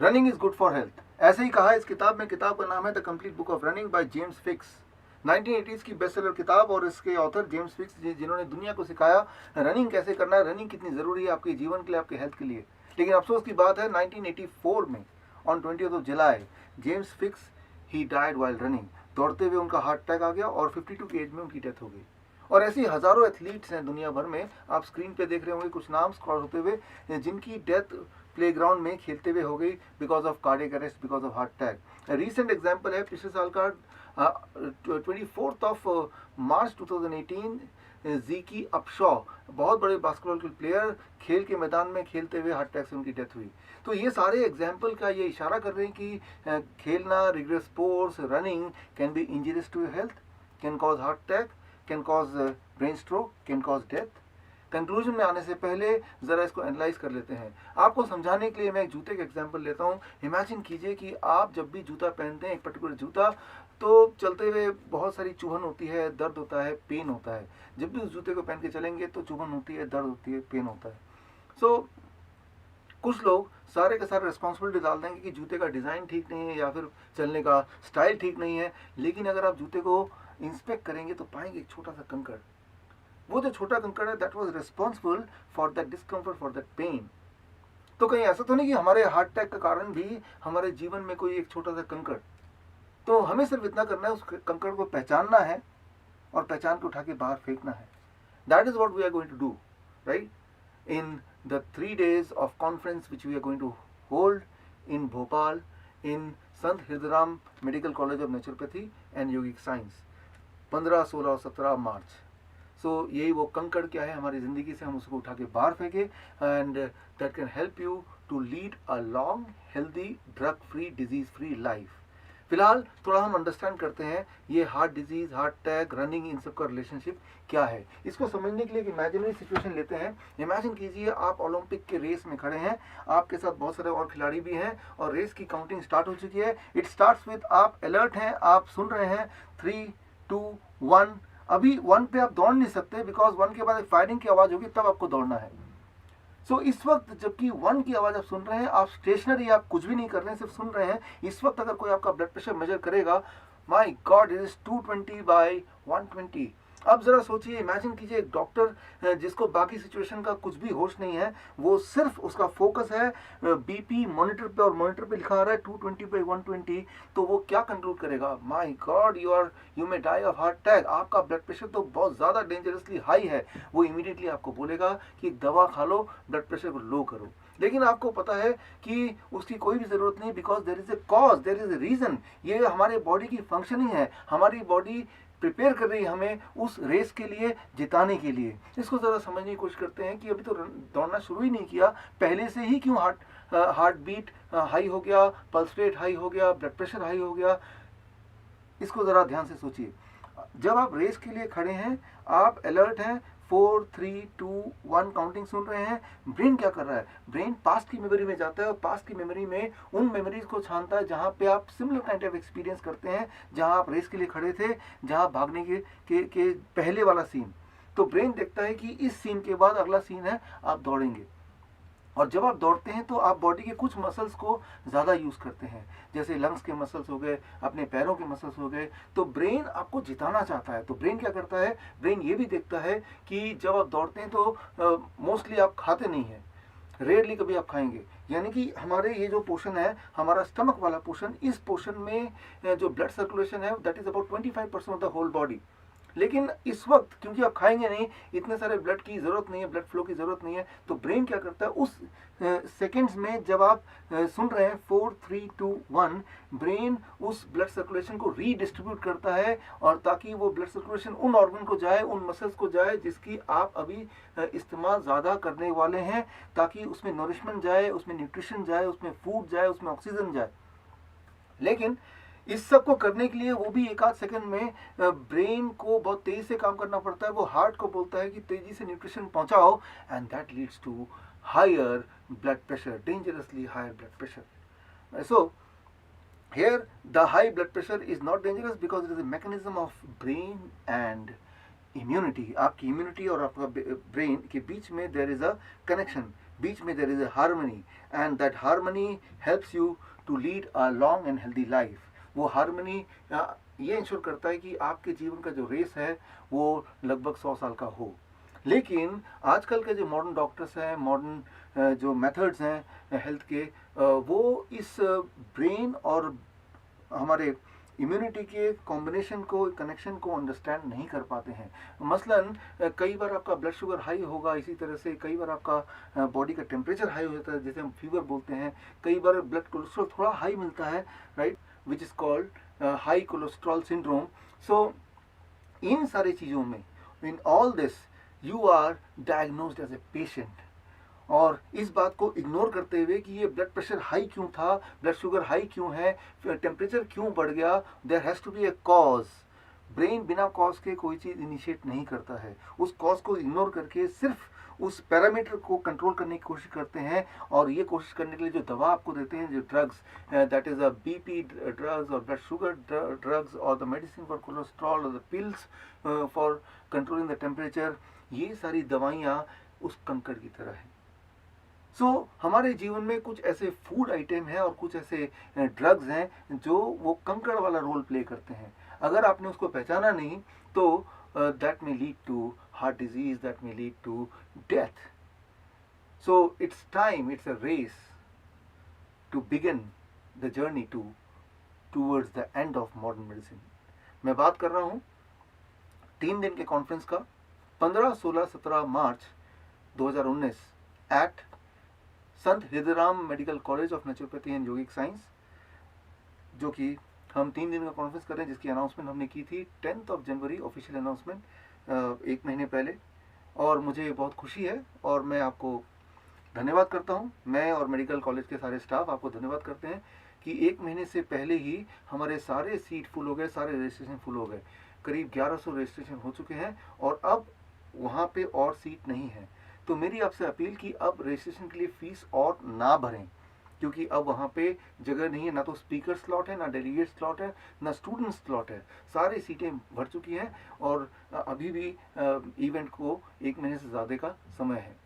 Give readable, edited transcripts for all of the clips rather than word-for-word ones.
Running is good for health, ऐसे ही कहा इस किताब में। किताब का नाम है the complete book of running by James fix, 1980s की बेस्ट सेलर किताब। और इसके ऑथर जेम्स फिक्स जिन्होंने दुनिया को सिखाया रनिंग कैसे करना है, रनिंग कितनी ज़रूरी है आपके जीवन के लिए, आपके हेल्थ के लिए। लेकिन अफसोस की बात है 1984 में on 20 July James fix he died while running. दौड़ते हुए उनका हार्ट अटैक आ गया और 52 की एज में उनकी डेथ हो गई। और ऐसी हज़ारों एथलीट्स हैं दुनिया भर में, आप स्क्रीन पे देख रहे होंगे कुछ नाम स्क्रॉल होते हुए, जिनकी डेथ प्लेग्राउंड में खेलते हुए हो गई because of cardiac arrest, because of heart attack. Recent example है पिछले साल का 24 मार्च 2018, ज़ीकी अपशॉ, बहुत बड़े बास्केटबॉल के प्लेयर, खेल के मैदान में खेलते हुए हार्ट अटैक से उनकी डेथ हुई। तो ये सारे एग्जाम्पल का ये इशारा कर रहे हैं कि खेलना, rigorous sports, running can be injurious to your health, can cause heart attack, can cause brain stroke, can cause death. Conclusion में आने से पहले ज़रा इसको एनालाइज कर लेते हैं। आपको समझाने के लिए मैं एक जूते का एग्जांपल लेता हूँ। इमेजिन कीजिए कि आप जब भी जूता पहनते हैं, एक पर्टिकुलर जूता, तो चलते हुए बहुत सारी चुभन होती है, दर्द होता है, पेन होता है। जब भी उस जूते को पहन के चलेंगे तो चुभन होती है, दर्द होती है, पेन होता है। सो कुछ लोग सारे के सारे रिस्पॉन्सिबिलिटी डाल देंगे कि जूते का डिज़ाइन ठीक नहीं है या फिर चलने का स्टाइल ठीक नहीं है। लेकिन अगर आप जूते को इंस्पेक्ट करेंगे तो पाएंगे एक छोटा सा कंकड़। वो जो छोटा कंकड़ है that was responsible for that discomfort, for that pain. तो कहीं ऐसा तो नहीं कि हमारे हार्ट अटैक का कारण भी हमारे जीवन में कोई एक छोटा सा कंकड़। तो हमें सिर्फ इतना करना है, उस कंकड़ को पहचानना है और पहचान के उठा के बाहर फेंकना है। That is what we are going to do right in the 3 days of conference which we are going to hold in Bhopal in Sant Hridaram Medical College of Naturopathy and Yogic Science, 15, 16 और 17 मार्च। सो यही वो कंकड़ क्या है हमारी ज़िंदगी से, हम उसको उठा के बाहर फेंके, and that can help you to lead a long, healthy, drug free, disease free life. फिलहाल थोड़ा हम अंडरस्टैंड करते हैं ये heart disease, heart attack, running, इन सब का रिलेशनशिप क्या है। इसको समझने के लिए एक इमेजिनरी सिचुएशन लेते हैं। इमेजिन कीजिए आप ओलंपिक के रेस में खड़े हैं, आपके साथ बहुत सारे और खिलाड़ी भी हैं और रेस की काउंटिंग स्टार्ट हो चुकी है। इट स्टार्ट्स विद, आप अलर्ट हैं, आप सुन रहे हैं 3, 2, 1। अभी 1 पे आप दौड़ नहीं सकते बिकॉज 1 के बाद एक फायरिंग की आवाज़ होगी, तब आपको दौड़ना है। सो इस वक्त जबकि 1 की आवाज़ आप सुन रहे हैं, आप स्टेशनरी, आप कुछ भी नहीं कर रहे हैं, सिर्फ सुन रहे हैं। इस वक्त अगर कोई आपका ब्लड प्रेशर मेजर करेगा, माई गॉड, इट इज 220/120। अब जरा सोचिए, इमेजिन कीजिए एक डॉक्टर जिसको बाकी सिचुएशन का कुछ भी होश नहीं है, वो सिर्फ उसका फोकस है बीपी मॉनिटर पे, और मॉनिटर पे लिखा आ रहा है 220/120। तो वो क्या कंक्लूड करेगा? My God, you may die of heart attack, आपका ब्लड प्रेशर तो बहुत ज़्यादा डेंजरसली हाई है। वो इमीडिएटली आपको बोलेगा कि दवा खा लो, ब्लड प्रेशर को लो करो। लेकिन आपको पता है कि उसकी कोई भी ज़रूरत नहीं, because there is a cause, there is a reason. ये हमारे बॉडी की फंक्शनिंग है, हमारी बॉडी प्रिपेयर कर रही है हमें उस रेस के लिए, जिताने के लिए। इसको ज़रा समझने की कोशिश करते हैं कि अभी तो दौड़ना शुरू ही नहीं किया, पहले से ही क्यों हार्ट बीट हाई हो गया, पल्स रेट हाई हो गया, ब्लड प्रेशर हाई हो गया। इसको ज़रा ध्यान से सोचिए। जब आप रेस के लिए खड़े हैं, आप अलर्ट हैं, 4, 3, 2, 1 काउंटिंग सुन रहे हैं। ब्रेन क्या कर रहा है? ब्रेन पास्ट की मेमोरी में जाता है और पास्ट की मेमोरी में उन मेमोरीज को छानता है जहाँ पे आप सिमिलर काइंड ऑफ एक्सपीरियंस करते हैं, जहाँ आप रेस के लिए खड़े थे, जहाँ भागने के पहले वाला सीन। तो ब्रेन देखता है कि इस सीन के बाद अगला सीन है, आप दौड़ेंगे। और जब आप दौड़ते हैं तो आप बॉडी के कुछ मसल्स को ज़्यादा यूज़ करते हैं, जैसे लंग्स के मसल्स हो गए, अपने पैरों के मसल्स हो गए। तो ब्रेन आपको जिताना चाहता है। तो ब्रेन क्या करता है? ब्रेन ये भी देखता है कि जब आप दौड़ते हैं तो मोस्टली आप खाते नहीं हैं, रेयरली कभी आप खाएंगे। यानी कि हमारे ये जो पोर्शन है, हमारा स्टमक वाला पोर्शन, इस पोर्शन में जो ब्लड सर्कुलेशन है that is about 25% of the whole body. लेकिन इस वक्त क्योंकि आप खाएंगे नहीं, इतने सारे ब्लड की ज़रूरत नहीं है, ब्लड फ्लो की ज़रूरत नहीं है। तो ब्रेन क्या करता है, उस सेकेंड्स में जब आप सुन रहे हैं 4, 3, 2, 1, ब्रेन उस ब्लड सर्कुलेशन को रीडिस्ट्रीब्यूट करता है, और ताकि वो ब्लड सर्कुलेशन उन ऑर्गन को जाए, उन मसल्स को जाए जिसकी आप अभी इस्तेमाल ज़्यादा करने वाले हैं, ताकि उसमें नरिशमेंट जाए, उसमें न्यूट्रिशन जाए, उसमें फूड जाए, उसमें ऑक्सीजन जाए। लेकिन इस सब को करने के लिए वो भी एक आध सेकंड में ब्रेन को बहुत तेज़ी से काम करना पड़ता है। वो हार्ट को बोलता है कि तेज़ी से न्यूट्रिशन पहुंचाओ, and that leads to higher blood pressure, dangerously higher blood pressure. So here the high blood pressure is not dangerous because it is a mechanism of brain and immunity। आपकी immunity और आपका brain के बीच में there is a connection. बीच में there is a harmony, and that harmony helps you to lead a long and healthy life. वो harmony ये इंश्योर करता है कि आपके जीवन का जो रेस है वो लगभग 100 साल का हो। लेकिन आजकल के जो मॉडर्न डॉक्टर्स हैं, मॉडर्न जो मेथड्स हैं हेल्थ के, वो इस ब्रेन और हमारे इम्यूनिटी के कॉम्बिनेशन को, कनेक्शन को अंडरस्टैंड नहीं कर पाते हैं। मसलन कई बार आपका ब्लड शुगर हाई होगा, इसी तरह से कई बार आपका बॉडी का टेम्परेचर हाई हो जाता है, जैसे हम फीवर बोलते हैं। कई बार ब्लड कोलेस्ट्रॉल थोड़ा हाई मिलता है, right, which is called high cholesterol syndrome. So इन सारी चीज़ों में, in all this, you are diagnosed as a patient. और इस बात को इग्नोर करते हुए कि ये ब्लड प्रेशर हाई क्यों था, ब्लड शुगर हाई क्यों है, टेम्परेचर क्यों बढ़ गया, there has to be a cause. Brain बिना कॉज के कोई चीज़ इनिशिएट नहीं करता है। उस कॉज को इग्नोर करके सिर्फ उस पैरामीटर को कंट्रोल करने की कोशिश करते हैं, और ये कोशिश करने के लिए जो दवा आपको देते हैं, जो drugs, that is a BP drugs और ब्लड शुगर ड्रग्स और द मेडिसिन फॉर कोलेस्ट्रॉल और the pills for controlling the temperature, ये सारी दवाइयाँ उस कंकड़ की तरह है। सो हमारे जीवन में कुछ ऐसे फूड आइटम हैं और कुछ ऐसे ड्रग्स हैं जो वो कंकड़ वाला रोल प्ले करते हैं। अगर आपने उसको पहचाना नहीं तो that may lead to heart disease, that may lead to death. So it's time, it's a race to begin the journey towards the end of modern medicine. मैं बात कर रहा हूँ 3 दिन के कॉन्फ्रेंस का, 15, 16, 17 मार्च 2019 eight Sant Hirdaram medical college of naturopathy and yogic science, जो कि हम 3 दिन का कॉन्फ्रेंस कर रहे हैं, जिसकी अनाउंसमेंट हमने की थी 10 जनवरी, ऑफिशियल अनाउंसमेंट 1 महीने पहले। और मुझे बहुत खुशी है और मैं आपको धन्यवाद करता हूं। मैं और मेडिकल कॉलेज के सारे स्टाफ आपको धन्यवाद करते हैं कि 1 महीने से पहले ही हमारे सारे सीट फुल हो गए, सारे रजिस्ट्रेशन फुल हो गए। करीब 1100 रजिस्ट्रेशन हो चुके हैं और अब वहाँ पे और सीट नहीं है। तो मेरी आपसे अपील कि अब रजिस्ट्रेशन के लिए फीस और ना भरें, क्योंकि अब वहाँ पे जगह नहीं है, ना तो स्पीकर स्लॉट है, ना डेलीगेट स्लॉट है, ना स्टूडेंट स्लॉट है। सारी सीटें भर चुकी हैं और अभी भी इवेंट को 1 महीने से ज़्यादा का समय है।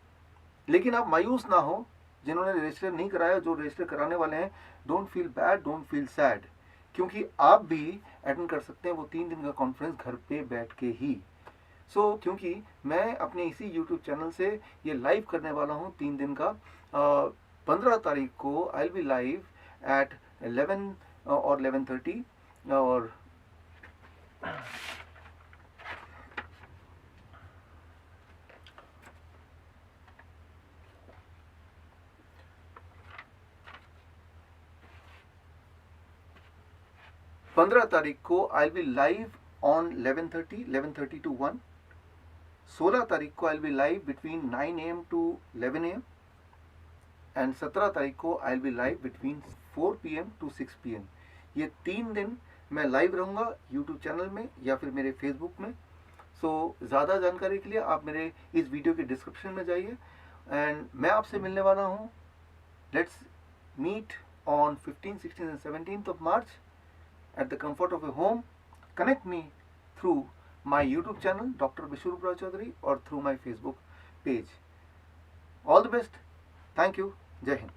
लेकिन आप मायूस ना हो, जिन्होंने रजिस्टर नहीं कराया, जो रजिस्टर कराने वाले हैं, don't feel bad, don't feel sad, क्योंकि आप भी अटेंड कर सकते हैं वो 3 दिन का कॉन्फ्रेंस घर पे बैठ के ही। क्योंकि मैं अपने इसी YouTube चैनल से ये लाइव करने वाला हूँ 3 दिन का। 15 तारीख को I will be live at 11 और 11:30 और 15 तारीख को I will be live on 11:30 to 1। 16 तारीख को I will be live between 9 AM to 11 AM and 17 तारीख को I will be live between 4 PM to 6 PM। ये 3 दिन मैं लाइव रहूँगा YouTube चैनल में या फिर मेरे फेसबुक में। ज़्यादा जानकारी के लिए आप मेरे इस वीडियो के डिस्क्रिप्शन में जाइए एंड मैं आपसे मिलने वाला हूँ। Let's meet on 15, 16 and 17th of March at the comfort of a home. Connect me through my YouTube channel Dr. Bishwarup Rao Chaudhary or through my Facebook page. All the best. Thank you. Jai Hind.